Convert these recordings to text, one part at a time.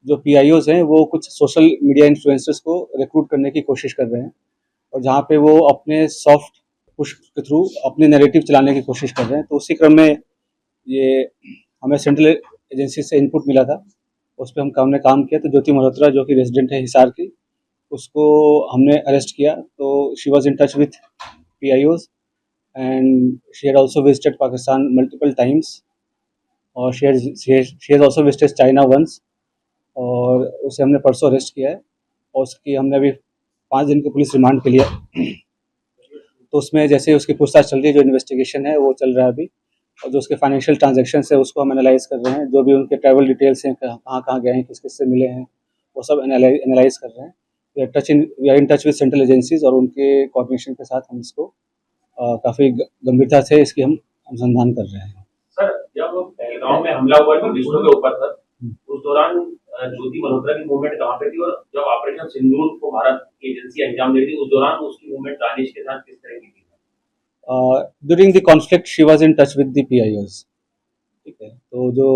जो पीआईओज हैं वो कुछ सोशल मीडिया इन्फ्लुएंसर्स को रिक्रूट करने की कोशिश कर रहे हैं, और जहाँ पे वो अपने सॉफ्ट पुश के थ्रू अपने नैरेटिव चलाने की कोशिश कर रहे हैं। तो उसी क्रम में ये हमें सेंट्रल एजेंसी से इनपुट मिला था, उस पर हमने काम किया। तो ज्योति मल्होत्रा जो कि रेजिडेंट है हिसार की, उसको हमने अरेस्ट किया। तो she was in touch with PIOs and she had also visited Pakistan multiple times, और she has also visited China once, और उसे हमने परसों अरेस्ट किया है। और उसकी हमने अभी 5 दिन के पुलिस रिमांड के लिए तो उसमें जैसे उसकी पूछताछ चल रही है, जो इन्वेस्टिगेशन है वो चल रहा है अभी, और जो उसके फाइनेंशियल ट्रांजैक्शंस है उसको हम एनालाइज कर रहे हैं। जो भी उनके ट्रैवल डिटेल्स हैं, कहाँ कहाँ गए हैं, किस किस से मिले हैं, वो सब एनालाइज कर रहे हैं। We are in touch with central agencies, और उनके कोऑर्डिनेशन के साथ हम इसको काफ़ी गंभीरता से इसकी हम अनुसंधान कर रहे हैं। सर, जब पहलगाम में हमला हुआ टूरिस्टों के ऊपर सर, उस दौरान ज्योति मल्होत्रा की मूवमेंट कहाँ पे थी, और जब ऑपरेशन सिंदूर को भारत की एजेंसी अंजाम दे रही थी उस दौरान उसकी मूवमेंट दानिश के साथ किस तरह की थी? During the conflict she was in touch with the PIOs. ठीक है, तो जो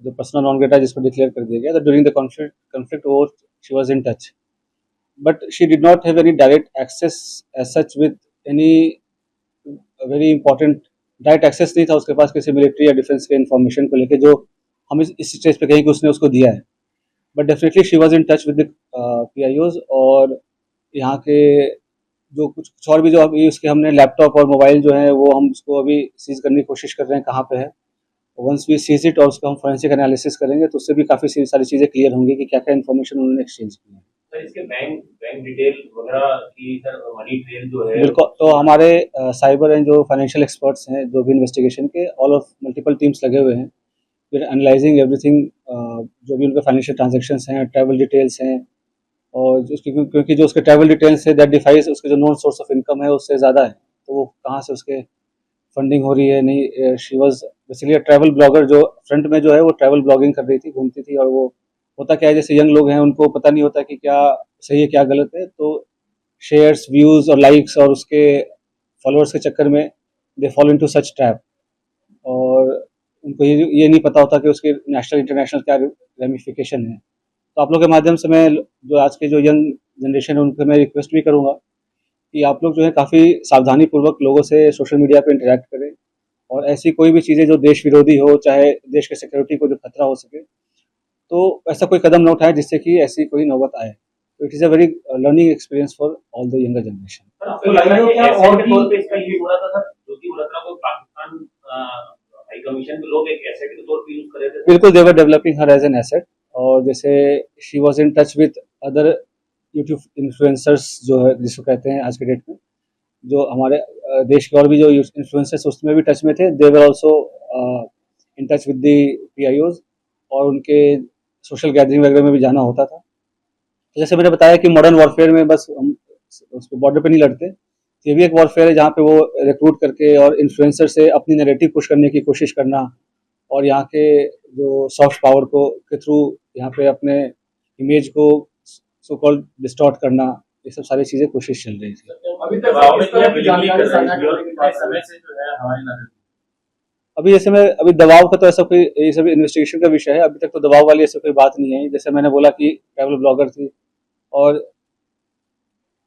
पर्सनल नॉन ग्रेटा जिसको डिक्लेयर कर दिया गया, तो ड्यूरिंग द कॉन्फ्लिक्ट वो she was in touch, but she did not have any direct access as such with any very important. Direct access नहीं था उसके पास किसी मिलिट्री या डिफेंस के इन्फॉर्मेशन को लेके, जो हम इस स्टेज पे कहीं कि उसने उसको दिया है। But definitely she was in touch with the PIOs, और यहाँ के जो कुछ और भी जो अभी उसके हमने लैपटॉप और मोबाइल जो है वो हम उसको अभी सीज करने की कोशिश कर रहे हैं कहाँ पे है। वंस वी सीज इट और उसका हम फोरेंसिक एनालिसिस करेंगे तो उससे भी काफ़ी सारी चीज़ें क्लियर होंगी कि क्या क्या इन्फॉर्मेशन उन्होंने एक्सचेंज की है। सर, इसके बैंक डिटेल वगैरह की सर मनी ट्रेल जो है बिल्कुल, तो हमारे साइबर एंड जो फाइनेंशियल एक्सपर्ट्स हैं, जो भी इन्वेस्टिगेशन के ऑल ऑफ मल्टीपल टीम्स लगे हुए हैं, फिर एनालाइजिंग एवरीथिंग, जो भी उनके फाइनेंशियल ट्रांजेक्शंस हैं, ट्रैवल डिटेल्स हैं, और क्योंकि जो उसके ट्रैवल डिटेल्स है दैट डिफाइज उसके जो नॉन सोर्स ऑफ इनकम है उससे ज़्यादा है, तो वो कहाँ से उसके फंडिंग हो रही है नहीं। She was basically travel blogger, जो फ्रंट में जो है वो ट्रैवल ब्लॉगिंग कर रही थी, घूमती थी। और वो होता क्या है, जैसे यंग लोग हैं उनको पता नहीं होता कि क्या सही है क्या गलत है, तो शेयर्स, व्यूज़ और लाइक्स और उसके फॉलोअर्स के चक्कर में they follow into such trap, और उनको ये नहीं पता होता कि उसके नेशनल इंटरनेशनल क्या रेमिफिकेशन है। तो आप लोग के माध्यम से मैं जो आज के जो यंग जनरेशन है उनसे मैं रिक्वेस्ट भी करूँगा कि आप लोग जो है काफ़ी सावधानीपूर्वक लोगों से सोशल मीडिया पे इंटरेक्ट करें, और ऐसी कोई भी चीज़ें जो देश विरोधी हो, चाहे देश के सिक्योरिटी को जो खतरा हो सके, तो ऐसा कोई कदम न उठाए जिससे कि ऐसी कोई नौबत आए। तो it is a very learning experience for all the younger generation. Sir, आपको लग रहा है कि ऐसे और भी पे इसका यूज हो रहा था सर, ज्योति मल्होत्रा को पाकिस्तान हाई कमीशन के लोग एक एसेट के तौर पे यूज कर रहे थे? बिल्कुल, they were developing her as an asset, और जैसे she was in touch with other YouTube influencers जो है जिसको कहते हैं आज के डेट में, जो हमारे देश के और भी जो इन्फ्लुएंसर्स उसमें भी टच में थे। They were also in touch with the PIOs, और उनके सोशल गैदरिंग वगैरह में भी जाना होता था। तो जैसे मैंने बताया कि मॉडर्न वॉरफेयर में बस हम उस पर बॉर्डर पे नहीं लड़ते, ये भी एक वॉरफेयर है जहाँ पे वो रिक्रूट करके और इन्फ्लुएंसर से अपनी नैरेटिव पुश करने की कोशिश करना, और यहाँ के जो सॉफ्ट पावर को के थ्रू यहाँ पे अपने इमेज को सो कॉल्ड डिस्टॉर्ट करना, ये सब सारी चीज़ें कोशिश चल रही थी। अभी तक इस तरह की जानकारी साझा करने के समय से जो है हमारी नजर अभी जैसे मैं अभी दबाव का तो ऐसा कोई, ये सब इन्वेस्टिगेशन का विषय है, अभी तक तो दबाव वाली ऐसी कोई बात नहीं है। जैसे मैंने बोला कि ट्रैवल ब्लॉगर थी, और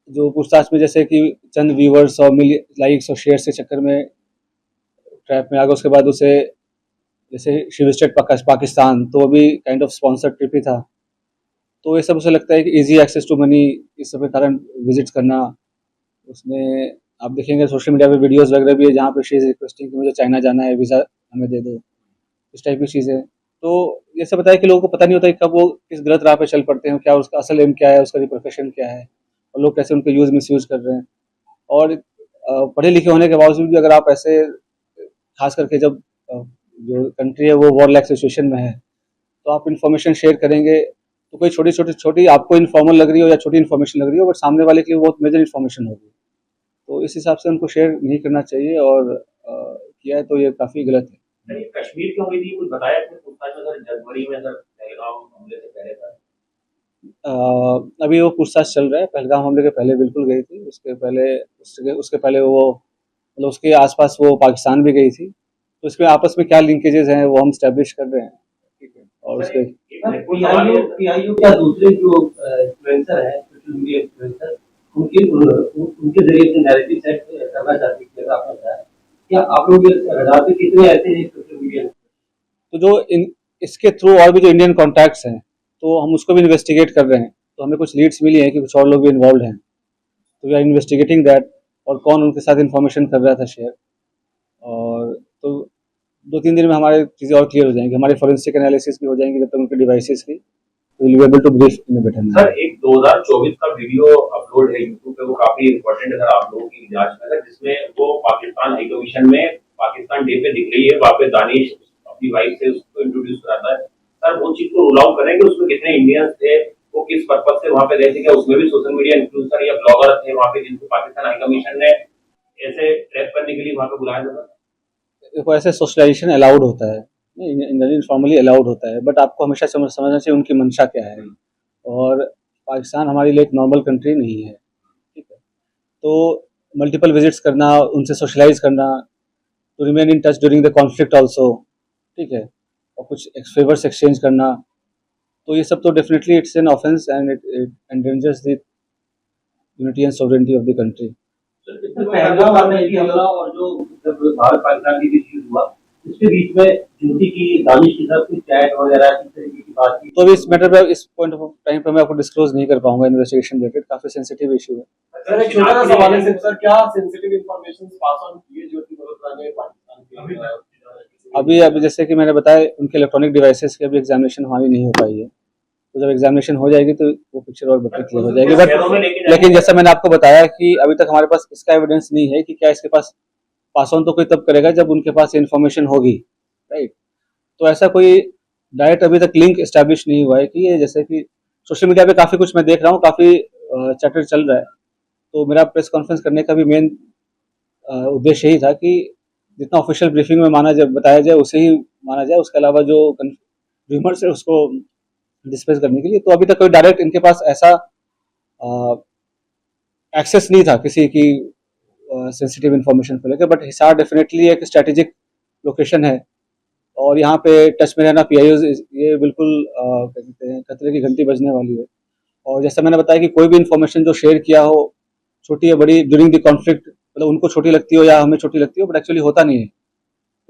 जो पूछताछ में जैसे कि चंद व्यूवर्स और लाइक्स और शेयर के चक्कर में ट्रैप में आ गया, उसके बाद उसे जैसे शी विजिटेड पाकिस्तान, तो वो भी काइंड ऑफ स्पॉन्सर्ड ट्रिप ही था। तो ये सब उसे लगता है कि इजी एक्सेस टू मनी, इस सब के कारण विजिट करना। उसमें आप देखेंगे सोशल मीडिया पे वीडियोस वगैरह भी है जहाँ पे शी इज़ रिक्वेस्टिंग कि मुझे चाइना जाना है, वीज़ा हमें दे दो, इस टाइप की चीज़ें। तो ये सब बताया कि लोगों को पता नहीं होता कि कब वो किस गलत राह पे चल पड़ते हैं, क्या उसका असल एम क्या है, उसका प्रोफेशन क्या है, और लोग कैसे उनको यूज़ मिसयूज़ कर रहे हैं। और पढ़े लिखे होने के बावजूद भी अगर आप ऐसे, खास करके जब जो कंट्री है वो वॉर लाइक सिचुएशन में है, तो आप इन्फॉर्मेशन शेयर करेंगे तो कोई छोटी आपको इन्फॉर्मल लग रही हो या छोटी इन्फॉर्मेशन लग रही हो, बट सामने वाले के लिए बहुत मेजर इन्फॉर्मेशन होगी। तो इस हिसाब से उनको शेयर नहीं करना चाहिए, और किया है तो ये काफ़ी गलत है। सर, ये कश्मीर क्यों गई थी, कुछ बताया आपने पूछताछ में? सर, जनवरी में सर पहलगाम हमले से पहले था। अभी वो पूछताछ चल रहा है। पहलगाम हमले के पहले बिल्कुल गई थी, उसके पहले वो मतलब उसके आसपास वो पाकिस्तान भी गई थी। तो इसमें आपस में क्या लिंकेजेस हैं वो हम स्टैब्लिश कर रहे हैं, ठीक है। और सर, उसके एक पीआईओ क्या दूसरे जो इन्फ्लुएंसर है, सोशल मीडिया इन्फ्लुएंसर, उनके जरिए से नैरेटिव सेट करना चाहती है, जैसा आपने बताया, क्या आप लोग के रडार पे कितने ऐसे हैं सोशल मीडिया? तो जो इसके थ्रू और भी जो इंडियन कॉन्टैक्ट्स हैं, तो हम उसको भी इन्वेस्टिगेट कर रहे हैं। तो हमें कुछ लीड्स मिली हैं कि कुछ और लोग भी इन्वॉल्व हैं, तो वी आर इन्वेस्टिगेटिंग दैट, और कौन उनके साथ इन्फॉर्मेशन कर रहा था शेयर। और तो 2-3 दिन में हमारी चीज़ें और क्लियर हो जाएंगी, हमारी फॉरेंसिक एनालिसिस भी हो जाएंगी जब तक उनके डिवाइसेस की, तो will be able to brief in a better manner. Sir, एक 2024 का वीडियो अपलोड है यूट्यूब पे, वो काफी इंपॉर्टेंट है सर आप लोगों की जांच में, जिसमें वो पाकिस्तान हाई कमीशन में पाकिस्तान डे पे दिख रही है, वहाँ पे दानिश अपनी वाइफ से उसको इंट्रोड्यूस कराता है। सर, वो चीज को रूल आउट करें कि उसमें कितने इंडियंस थे, वो किस पर्पज से वहाँ पे गए थे, क्या उसमें भी सोशल मीडिया इन्फ्लुएंसर या ब्लॉगर थे वहाँ पे जिनको पाकिस्तान हाई कमीशन ने ऐसे ट्रैप करने के लिए वहाँ पे बुलाया था? देखो, ऐसे सोशलाइजेशन अलाउड होता है, इंडियन फॉर्मली अलाउड होता है, बट आपको हमेशा समझना चाहिए उनकी मंशा क्या है। और पाकिस्तान हमारे लिए एक नॉर्मल कंट्री नहीं है, ठीक है। तो मल्टीपल विजिट्स करना, उनसे सोशलाइज करना, to remain in touch during the conflict also, ठीक है, और कुछ फेवर्स एक्सचेंज करना, तो ये सब तो definitely it's an offence and it endangers the unity and sovereignty of the country. Pahalgam आतंकी हमला और जो जब भारत पाकिस्तान के बीच युद्ध हुआ, इसके बीच में ज्योति की दानिश के साथ कुछ चैट वगैरह इस तरीके की बात की, तो अभी इस मैटर पे, इस पॉइंट ऑफ टाइम पे मैं आपको डिस्क्लोज नहीं कर पाऊंगा, इन्वेस्टिगेशन रिलेटेड काफी सेंसिटिव इशू है। सर, एक छोटा सा सवाल है सर, क्या सेंसिटिव इंफॉर्मेशन पास ऑन किए ज्योति मल्होत्रा ने पाकिस्तान के? अभी जैसे कि मैंने बताया, उनके इलेक्ट्रॉनिक डिवाइसेस की अभी एग्जामिनेशन हमारी नहीं हो पाई है, तो जब एग्जामिनेशन हो जाएगी तो वो पिक्चर और बेटर क्लियर हो जाएगी। बट लेकिन जैसा मैंने आपको बताया कि अभी तक हमारे पास इसका एविडेंस नहीं है कि क्या इसके पास पास ऑन, तो कोई तब करेगा जब उनके पास इन्फॉर्मेशन होगी, राइट। तो ऐसा कोई डायरेक्ट अभी तक लिंक एस्टैब्लिश नहीं हुआ है कि ये, जैसे कि सोशल मीडिया पे काफ़ी कुछ मैं देख रहा हूँ, काफ़ी चैटर चल रहा है, तो मेरा प्रेस कॉन्फ्रेंस करने का भी मेन उद्देश्य यही था कि जितना ऑफिशियल ब्रीफिंग में माना जाए, बताया जाए, उसे ही माना जाए, उसके अलावा जो र्यूमर्स है उसको डिस्पेस करने के लिए। तो अभी तक कोई डायरेक्ट इनके पास ऐसा एक्सेस नहीं था किसी की सेंसिटिव इन्फॉर्मेशन को लेकर। बट हिसार डेफिनेटली एक स्ट्रेटेजिक लोकेशन है, और यहाँ पे टच में रहना पीआईओ, ये बिल्कुल क्या कहते हैं, खतरे की घंटी बजने वाली है। और जैसा मैंने बताया कि कोई भी इन्फॉर्मेशन जो शेयर किया हो, छोटी या बड़ी, ड्यूरिंग द कॉन्फ्लिक्ट, मतलब उनको छोटी लगती हो या हमें छोटी लगती हो, बट एक्चुअली होता नहीं है।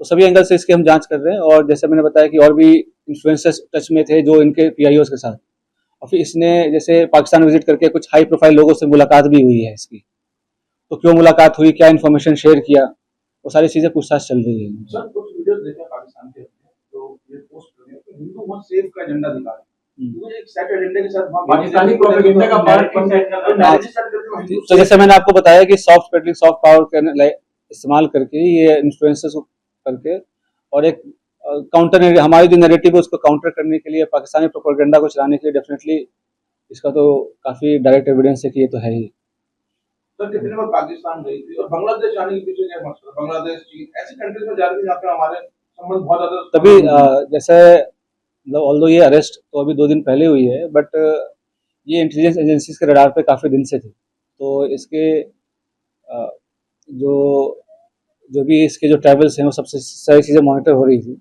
तो सभी एंगल से इसकी हम जांच कर रहे हैं। और जैसे मैंने बताया कि और भी इन्फ्लुएंसर्स टच में थे जो इनके पीआईओज के साथ, और फिर इसने जैसे पाकिस्तान विजिट करके कुछ हाई प्रोफाइल लोगों से मुलाकात भी हुई है इसकी, तो क्यों मुलाकात हुई, क्या इन्फॉर्मेशन शेयर किया, वो सारी चीज़ें पूछताछ चल रही है। सर, कुछ वीडियोस देखे पाकिस्तान के, तो ये पोस्ट कर रहे हैं कि हिंदू मत सेफ का एजेंडा दिखा रहे हैं, तो एक सेट एजेंडे के साथ पाकिस्तानी प्रोपेगेंडा का पार्ट करते हैं। तो जैसे मैंने आपको बताया कि सॉफ्ट पेडलिंग, सॉफ्ट पावर इस्तेमाल करके, ये इन्फ्लुएंसर्स को करके, और एक काउंटर, हमारी जो नैरेटिव है उसको काउंटर करने के लिए, पाकिस्तानी प्रोपेगेंडा को चलाने के लिए, डेफिनेटली इसका तो काफ़ी डायरेक्ट एविडेंस है कि ये तो है ही। सर, कितने बार पाकिस्तान गई थी और बांग्लादेश जाने के पीछे क्या मकसद है? बांग्लादेश, चीन, ऐसी कंट्रीज में जा रही थी जहाँ पे हमारे संबंध बहुत ज्यादा, तभी जैसे मतलब ऑल्दो ये अरेस्ट तो अभी 2 दिन पहले हुई है, बट ये इंटेलिजेंस एजेंसीज के रडार पे काफ़ी दिन से थी। तो इसके जो जो भी इसके जो ट्रैवल्स हैं, वो सबसे सारी चीज़ें मॉनिटर हो रही थी,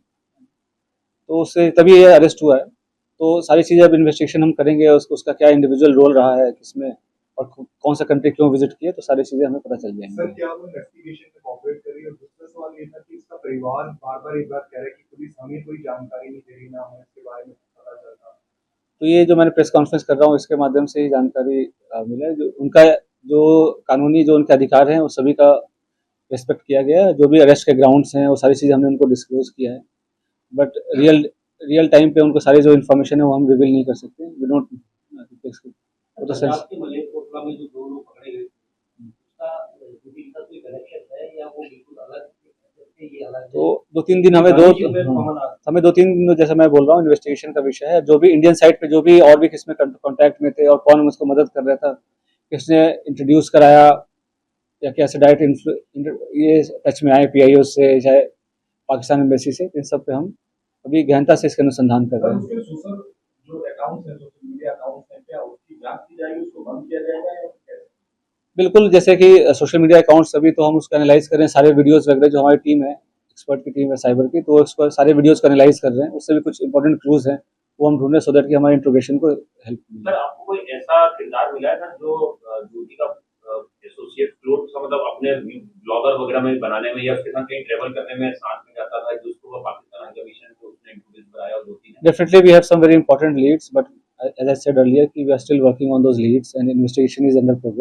तो उससे तभी ये अरेस्ट हुआ है। तो सारी चीज़ें अब इन्वेस्टिगेशन हम करेंगे, उसका क्या इंडिविजुअल रोल रहा है किसमें, और कौन सा कंट्री क्यों विजिट किए, तो सारी चीज़ें हमें पता चल जाएंगी। सर, क्या वो इन्वेस्टिगेशन में कोऑपरेट कर रही है? और दूसरा सवाल ये था कि इसका परिवार बार-बार एक बात कह रहा है कि पुलिस हमें कोई जानकारी नहीं दे रही, ना हमें इसके बारे में पता चलता। तो ये जो मैंने प्रेस कॉन्फ्रेंस कर रहा हूँ, इसके माध्यम से ही जानकारी मिला है। जो उनका जो कानूनी जो उनके अधिकार हैं, वो सभी का रिस्पेक्ट किया गया है। जो भी अरेस्ट के ग्राउंड्स हैं, वो सारी चीज़ें हमने उनको डिस्क्लोज किया है। बट रियल टाइम पे उनको सारी जो इन्फॉर्मेशन है वो हम रिवील नहीं कर सकते। वी डोंट, वो तो पंजाब के मलेरकोटला में जो 2 लोग पकड़े गए, उसका ज्योति के साथ कोई कनेक्शन है या वो बिल्कुल अलग है? ये अलग है। तो 2-3 दिन हमें 2-3 दिन, जैसा मैं बोल रहा हूँ, इन्वेस्टिगेशन का विषय है। जो भी इंडियन साइड पे जो भी और भी किसमें कॉन्टैक्ट में थे, और कौन उसको मदद कर रहा था, किसने इंट्रोड्यूस कराया, या कैसे डायरेक्ट ये टच में आए पीआईओ से, चाहे पाकिस्तान एम्बेसी से, इन सब पे हम अभी गहनता से इसका अनुसंधान कर रहे हैं। उसके सोशल जो अकाउंट्स हैं, सोशल मीडिया अकाउंट्स हैं, क्या उसकी जांच की जाएगी, उसको बंद किया जाएगा या कैसे? बिल्कुल, जैसे कि सोशल मीडिया अकाउंट्स अभी तो हम उसको एनालाइज कर रहे हैं, सारे वीडियोस वगैरह, जो हमारी टीम है, एक्सपर्ट की टीम है साइबर की, तो उसको सारे वीडियोस को एनालाइज कर रहे हैं। उससे भी कुछ इंपॉर्टेंट क्लूज हैं वो हम ढूंढ रहे हैं, सो दैट कि हमारे इंट्रोगेशन को हेल्प मिले। सर आपको कोई ऐसा किरदार मिला है सर जो ज्योति का एसोसिएट क्लोज का मतलब अपने ब्लॉगर वगैरह में बनाने में या उसके साथ कहीं ट्रेवल करने में साथ में जाता था, जिसको वो पाकिस्तान हाई कमीशन को उसने इंट्रोड्यूस कराया और ज्योति ने? Definitely, we have some very important leads, but as I said earlier, कि we are still working on those leads and investigation is under progress.